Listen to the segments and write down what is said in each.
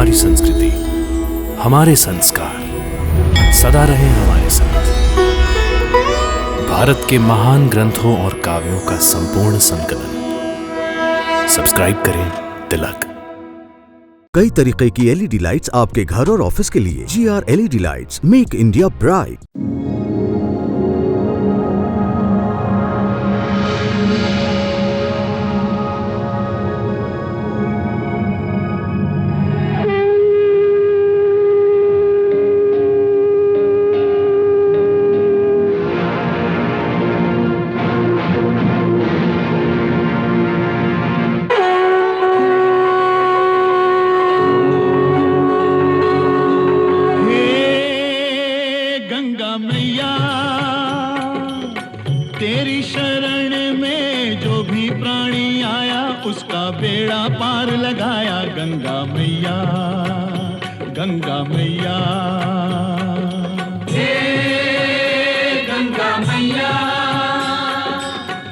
हमारी संस्कृति, हमारे संस्कार सदा रहे हमारे साथ। भारत के महान ग्रंथों और काव्यों का संपूर्ण संकलन। सब्सक्राइब करें तिलक। कई तरीके की एलईडी लाइट्स आपके घर और ऑफिस के लिए। GR LED lights, make India bright. तेरी शरण में जो भी प्राणी आया उसका बेड़ा पार लगाया। गंगा मैया, गंगा मैया, हे गंगा मैया,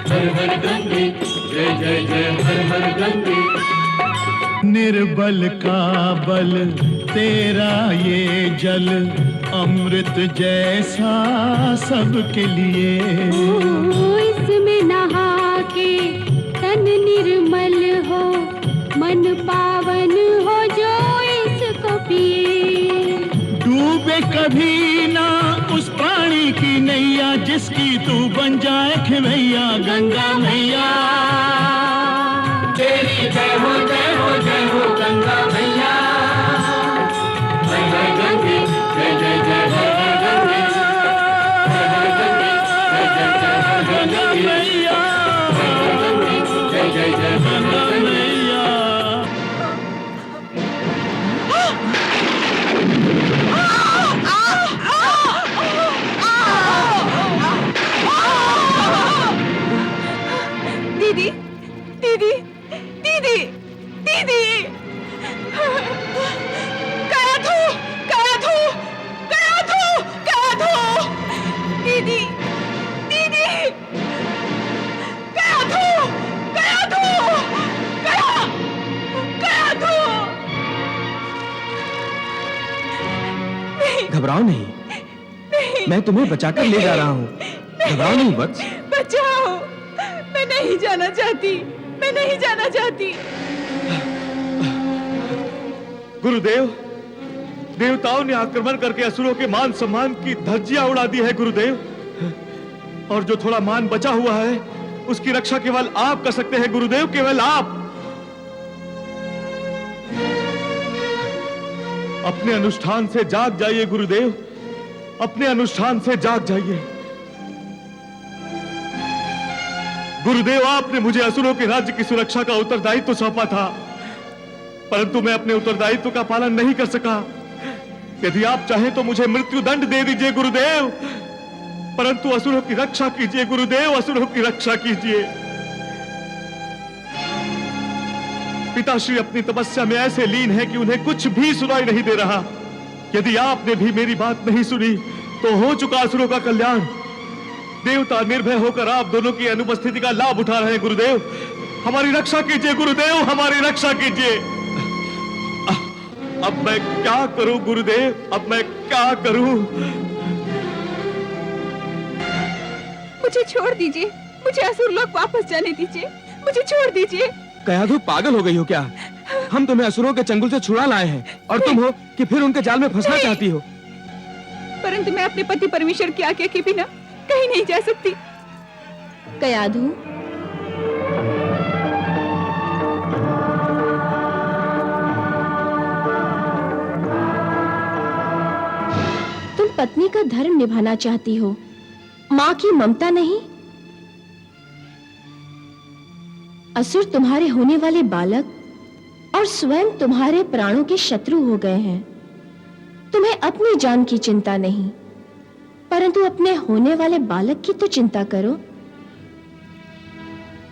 हर हर गंगे, जय जय जय हर हर गंगे। निर्बल का बल तेरा ये जल, अमृत जैसा सबके लिए। इसमें नहा के तन निर्मल हो, मन पावन हो जो इसको पिए। डूबे कभी ना उस पानी की नैया, जिसकी तू बन जाए खिवैया। गंगा मैया, तेरी जय हो जय हो जय हो गंगा मैया। हर हर गंगे, जय जय जय हर हर गंगे, हर हर गंगे, जय जय जय हर हर गंगे मैया, हर हर गंगे, जय जय जय गंगा मैया। दीदी, दीदी, दीदी, दीदी, गया तू, गया तू, गया तू, गया तू, दीदी, दीदी, गया तू, गया तू, गया, गया तू। घबराओ नहीं, मैं तुम्हें बचाकर ले जा रहा हूँ। घबराओ नहीं वत्स। बचाओ, मैं नहीं जाना चाहती, मैं नहीं जाना चाहती। गुरुदेव, देवताओं ने आक्रमण करके असुरों के मान सम्मान की धज्जियां उड़ा दी है गुरुदेव। और जो थोड़ा मान बचा हुआ है उसकी रक्षा केवल आप कर सकते हैं गुरुदेव, केवल आप। अपने अनुष्ठान से जाग जाइए गुरुदेव, अपने अनुष्ठान से जाग जाइए। गुरुदेव, आपने मुझे असुरों के राज्य की सुरक्षा का उत्तरदायित्व सौंपा था, परंतु मैं अपने उत्तरदायित्व का पालन नहीं कर सका। यदि आप चाहें तो मुझे मृत्यु दंड दे दीजिए गुरुदेव, परंतु असुरों की रक्षा कीजिए गुरुदेव, असुरों की रक्षा कीजिए। पिताश्री अपनी तपस्या में ऐसे लीन है कि उन्हें कुछ भी सुनाई नहीं दे रहा। यदि आपने भी मेरी बात नहीं सुनी तो हो चुका असुरों का कल्याण। देवता निर्भय होकर आप दोनों की अनुपस्थिति का लाभ उठा रहे हैं गुरुदेव। हमारी रक्षा कीजिए गुरुदेव, हमारी रक्षा कीजिए। अब मैं क्या करूं गुरुदेव, अब मैं क्या करूं? मुझे छोड़ दीजिए, मुझे असुर लोग वापस जाने दीजिए, मुझे छोड़ दीजिए। कयाधु, पागल हो गई हो क्या? हम तुम्हें असुरों के चंगुल से छुड़ा लाए हैं और तुम हो कि फिर उनके जाल में फंसना चाहती हो। परंतु मैं अपने पति परमेश्वर की आज्ञा के बिना कहीं नहीं जा सकती। कयाधु, तुम पत्नी का धर्म निभाना चाहती हो, मां की ममता नहीं। असुर तुम्हारे होने वाले बालक और स्वयं तुम्हारे प्राणों के शत्रु हो गए हैं। तुम्हें अपनी जान की चिंता नहीं, परंतु अपने होने वाले बालक की तो चिंता करो।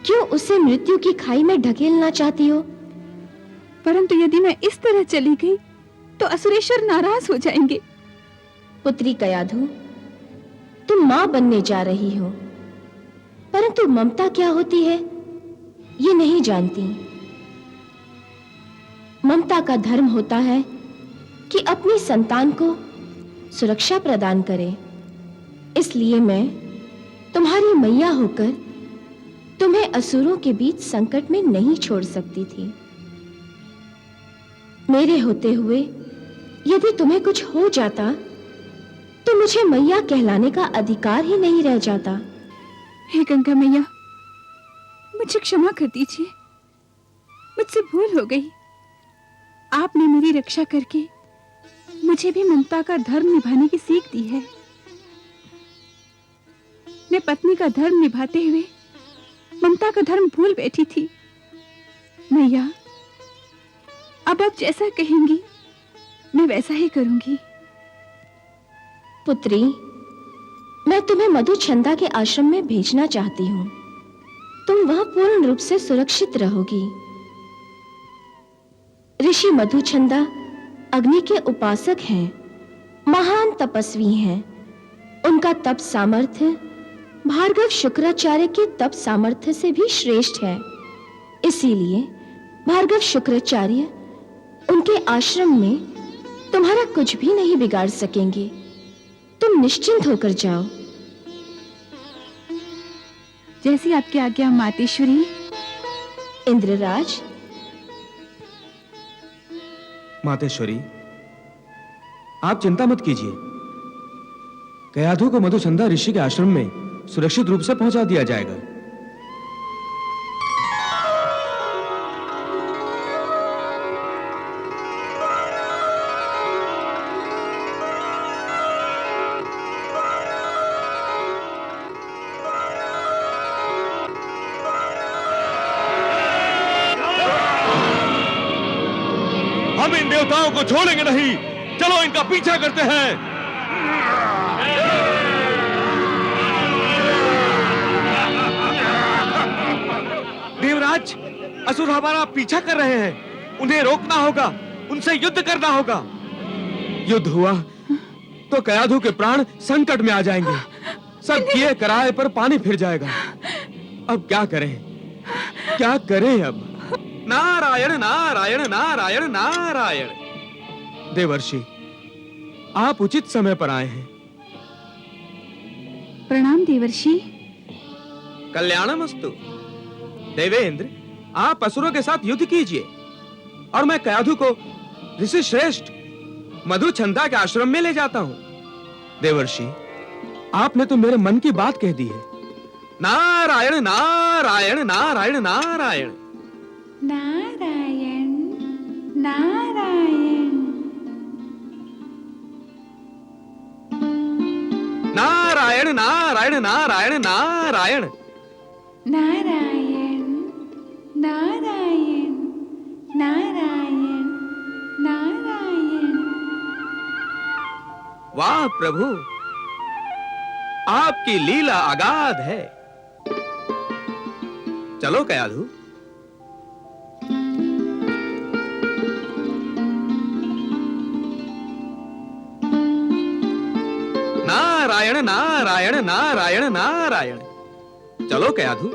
क्यों उसे मृत्यु की खाई में ढकेलना चाहती हो? परंतु यदि मैं इस तरह चली गई तो असुरेश्वर नाराज हो जाएंगे। पुत्री कयाधु, तुम मां बनने जा रही हो, परंतु ममता क्या होती है ये नहीं जानती। ममता का धर्म होता है कि अपनी संतान को सुरक्षा प्रदान करे। इसलिए मैं तुम्हारी मैया होकर तुम्हें असुरों के बीच संकट में नहीं छोड़ सकती थी। मेरे होते हुए यदि तुम्हें कुछ हो जाता तो मुझे मैया कहलाने का अधिकार ही नहीं रह जाता। हे गंगा मैया, मुझे क्षमा कर दीजिए, मुझसे भूल हो गई। आपने मेरी रक्षा करके मुझे भी ममता का धर्म निभाने की सीख दी है। मैं पत्नी का धर्म निभाते हुए ममता का धर्म भूल बैठी थी। मैया, अब आप जैसा कहेंगी मैं वैसा ही करूंगी। पुत्री, मैं तुम्हें मधुचंदा के आश्रम में भेजना चाहती हूँ। तुम वह पूर्ण रूप से सुरक्षित रहोगी। ऋषि मधुचंदा अग्नि के उपासक हैं, महान तपस्वी हैं। उनका तप सामर्थ्य भार्गव शुक्राचार्य के तप सामर्थ्य से भी श्रेष्ठ है। इसीलिए भार्गव शुक्राचार्य उनके आश्रम में तुम्हारा कुछ भी नहीं बिगाड़ सकेंगे। तुम निश्चिंत होकर जाओ। जैसी आपकी आज्ञा मातेश्वरी। इंद्रराज। मातेश्वरी, आप चिंता मत कीजिए। कयाधु को मधुचंदा ऋषि के आश्रम में सुरक्षित रूप से पहुंचा दिया जाएगा। हम इन देवताओं को छोड़ेंगे नहीं। चलो इनका पीछा करते हैं। देवराज, असुर हमारा पीछा कर रहे हैं। उन्हें रोकना होगा, उनसे युद्ध करना होगा। युद्ध हुआ तो कयाधु के प्राण संकट में आ जाएंगे। सब किए कराए पर पानी फिर जाएगा। अब क्या करें, क्या करें अब? नारायण नारायण नारायण नारायण। देवर्षि, आप उचित समय पर आए हैं। प्रणाम देवर्षि। कल्याणमस्तु। देवेंद्र, आप असुरों के साथ युद्ध कीजिए और मैं कयाधु को ऋषि श्रेष्ठ मधुचंदा के आश्रम में ले जाता हूं। देवर्षि, आपने तो मेरे मन की बात कह दी है। नारायण नारायण नारायण नारायण। नारायण नारायण नारायण नारायण नारायण नारायण। नारायण नारायण नारायण नारायण। वाह प्रभु, आपकी लीला अगाध है। चलो कयाधु। नारायण नारायण नारायण नारायण। चलो कयाधु।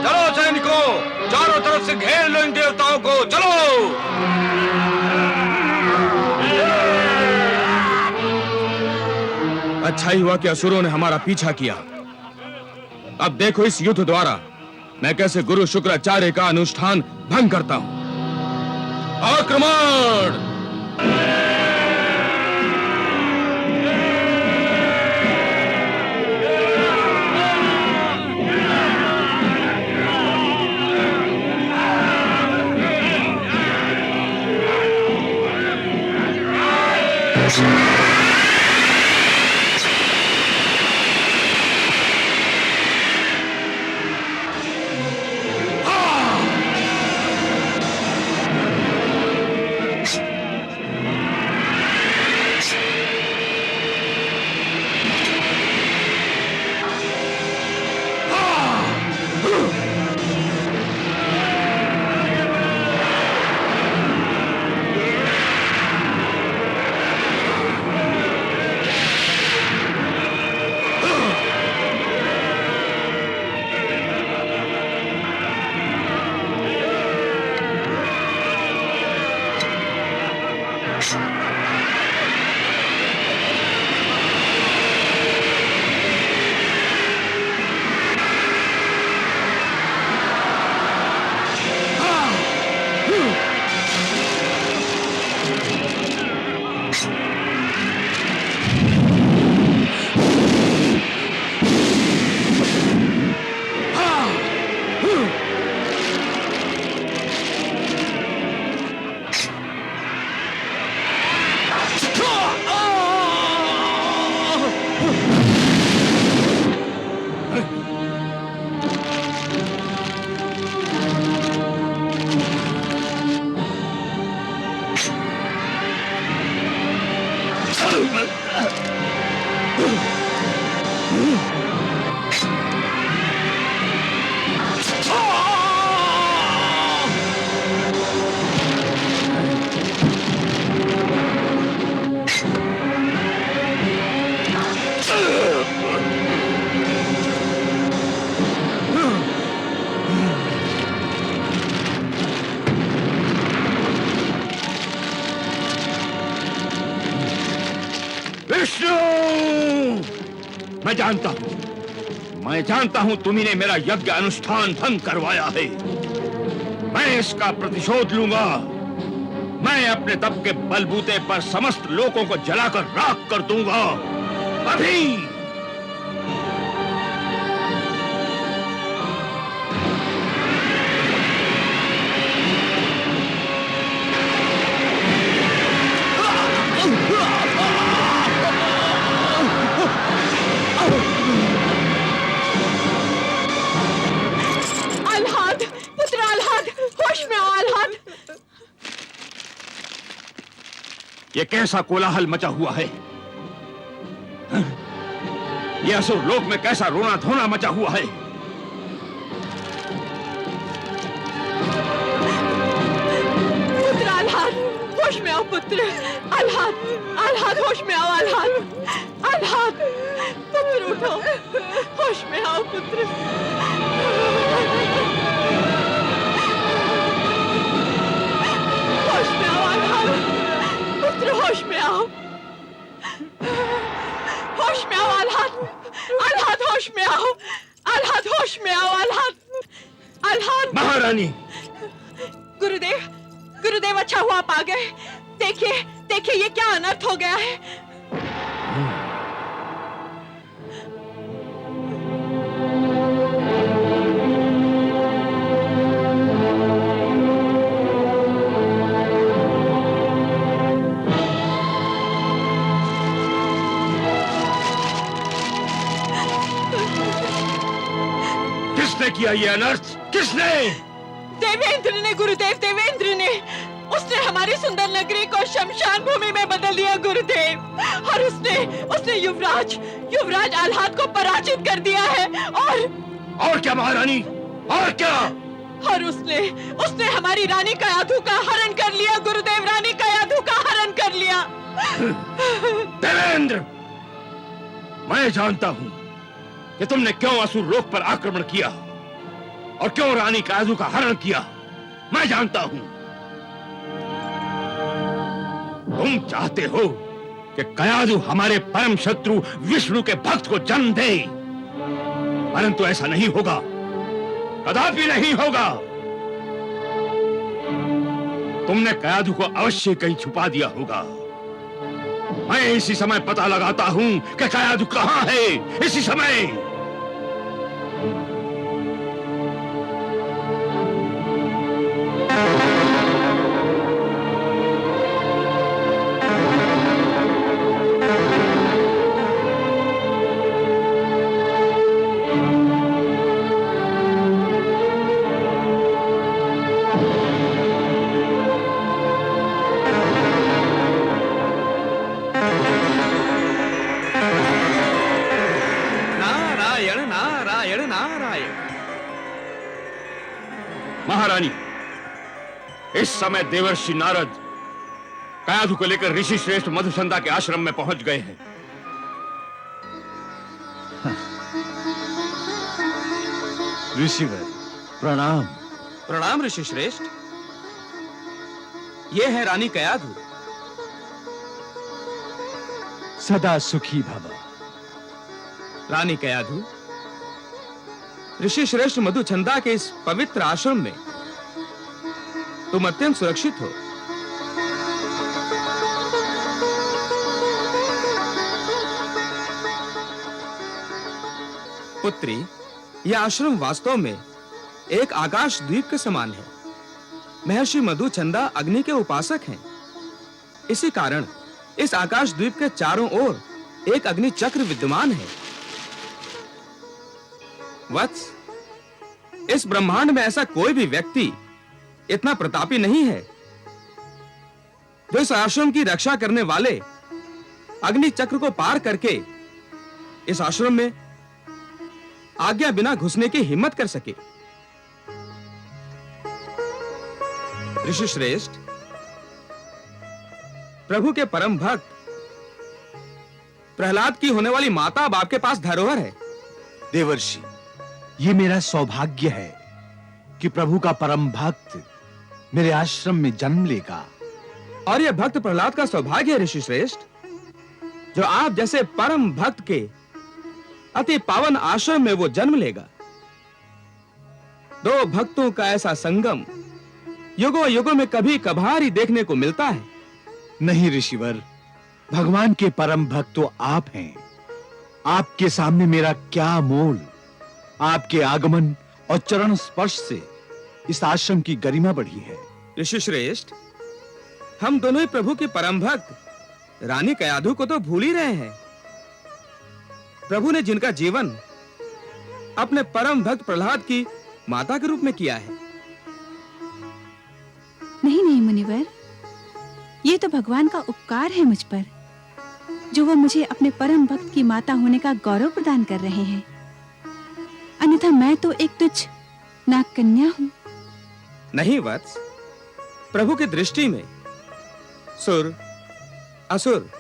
चलो सैनिकों, चारों तरफ से घेर लो इन देवताओं को। चलो। अच्छा ही हुआ कि असुरों ने हमारा पीछा किया। अब देखो इस युद्ध द्वारा मैं कैसे गुरु शुक्राचार्य का अनुष्ठान भंग करता हूं। आक्रमण! मैं जानता हूं तुम्ही ने मेरा यज्ञ अनुष्ठान भंग करवाया है। मैं इसका प्रतिशोध लूंगा। मैं अपने तप के बलबूते पर समस्त लोगों को जलाकर राख कर दूंगा। अभी आल्हाद, पुत्र आल्हाद, होश में आओ आल्हाद। ये कैसा कोलाहल मचा हुआ है? ये असुर लोक में कैसा रोना धोना मचा हुआ है? पुत्र आल्हाद, होश में आओ पुत्र। आल्हाद, आल्हाद होश में आओ आल्हाद। आल्हाद, पुत्र उठो, होश में आओ पुत्र। होश में आओ आल्हाद, पुत्र होश में आओ। होश में आओ आल्हाद, आल्हाद होश में आओ। आल्हाद होश में आओ आल्हाद। आल्हाद। महारानी। गुरुदेव, गुरुदेव अच्छा हुआ आप आ गए। देखिए, देखिए ये क्या अनर्थ हो गया है। किसने किया ये अनर्थ? किसने? देवेंद्र ने गुरुदेव, देवेंद्र ने। उसने हमारी सुंदर नगरी को शमशान भूमि में बदल दिया गुरुदेव। और उसने युवराज आल्हाद को पराजित कर दिया है। और क्या महारानी? और क्या? और उसने हमारी रानी कयाधु का हरण कर लिया गुरुदेव। रानी कयाधु का हरण कर लिया। देवेंद्र, मैं जानता हूं कि तुमने क्यों असुर लोक पर आक्रमण किया और क्यों रानी कयाधु का हरण किया। मैं जानता हूं। तुम चाहते हो कि कयाधु हमारे परम शत्रु विष्णु के भक्त को जन्म दे, परंतु ऐसा नहीं होगा, कदापि नहीं होगा। तुमने कयाधु को अवश्य कहीं छुपा दिया होगा। मैं इसी समय पता लगाता हूं कि कयाधु कहां है। इसी समय। महारानी, इस समय देवर्षि नारद कयाधु को लेकर ऋषि श्रेष्ठ मधुचंदा के आश्रम में पहुंच गए हैं। ऋषिवर प्रणाम। प्रणाम ऋषि श्रेष्ठ। ये है रानी कयाधु। सदा सुखी भव। रानी कयाधु, ऋषि श्रेष्ठ मधुचंदा के इस पवित्र आश्रम में तुम अत्यंत सुरक्षित हो। पुत्री, यह आश्रम वास्तव में एक आकाश द्वीप के समान है। महर्षि मधुचंदा अग्नि के उपासक हैं। इसी कारण इस आकाश द्वीप के चारों ओर एक अग्नि चक्र विद्यमान है। वत्स, इस ब्रह्मांड में ऐसा कोई भी व्यक्ति इतना प्रतापी नहीं है जो इस आश्रम की रक्षा करने वाले अग्नि चक्र को पार करके इस आश्रम में आज्ञा बिना घुसने की हिम्मत कर सके। ऋषि श्रेष्ठ, प्रभु के परम भक्त प्रहलाद की होने वाली माता अब आपके पास धरोहर है। देवर्षि, ये मेरा सौभाग्य है कि प्रभु का परम भक्त मेरे आश्रम में जन्म लेगा। और यह भक्त प्रहलाद का सौभाग्य है ऋषि श्रेष्ठ, जो आप जैसे परम भक्त के अति पावन आश्रम में वो जन्म लेगा। दो भक्तों का ऐसा संगम युगों युगों में कभी कभार ही देखने को मिलता है। नहीं ऋषिवर, भगवान के परम भक्त तो आप हैं। आपके सामने मेरा क्या मोल। आपके आगमन और चरण स्पर्श से इस आश्रम की गरिमा बढ़ी है। ऋषि श्रेष्ठ, हम दोनों ही प्रभु के परम भक्त रानी कयाधु को तो भूल ही रहे हैं। प्रभु ने जिनका जीवन अपने परम भक्त प्रहलाद की माता के रूप में किया है। नहीं नहीं मुनिवर, ये तो भगवान का उपकार है मुझ पर, जो वो मुझे अपने परम भक्त की माता होने का गौरव प्रदान कर रहे हैं। अन्यथा मैं तो एक तुच्छ नाग कन्या हूं। नहीं वत्स, प्रभु की दृष्टि में सुर, असुर,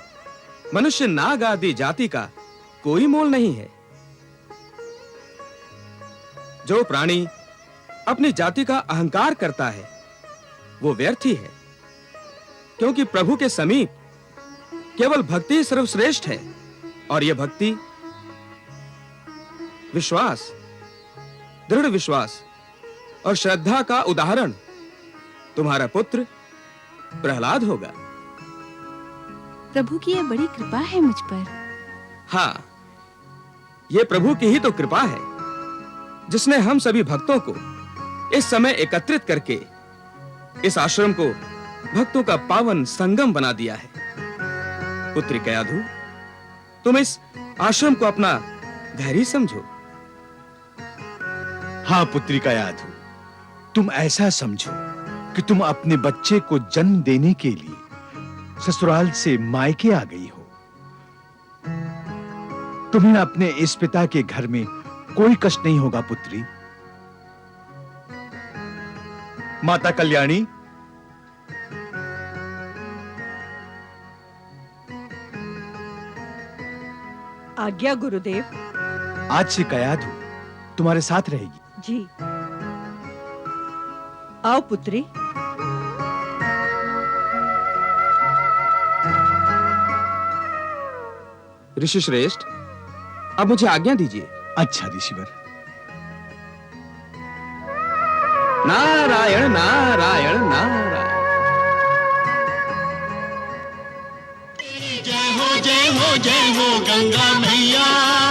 मनुष्य, नाग आदि जाति का कोई मोल नहीं है। जो प्राणी अपनी जाति का अहंकार करता है वो व्यर्थ ही है, क्योंकि प्रभु के समीप केवल भक्ति सर्वश्रेष्ठ है। और यह भक्ति विश्वास, दृढ़ विश्वास और श्रद्धा का उदाहरण तुम्हारा पुत्र प्रहलाद होगा। प्रभु की यह बड़ी कृपा है मुझ पर। हाँ, यह प्रभु की ही तो कृपा है, जिसने हम सभी भक्तों को इस समय एकत्रित करके इस आश्रम को भक्तों का पावन संगम बना दिया है। पुत्री कयाधु, तुम इस आश्रम को अपना घर ही समझो। हाँ पुत्री कयाधु, तुम ऐसा समझो कि तुम अपने बच्चे को जन्म देने के लिए ससुराल से मायके आ गई हो। तुम्हें अपने इस पिता के घर में कोई कष्ट नहीं होगा पुत्री। माता कल्याणी, आज्ञा गुरुदेव। आज से कयाधु तुम्हारे साथ रहेगी। जी, आओ पुत्री। ऋषि श्रेष्ठ, अब मुझे आज्ञा दीजिए। अच्छा ऋषिवर। नारायण नारायण नारायण। जय हो गंगा मैया।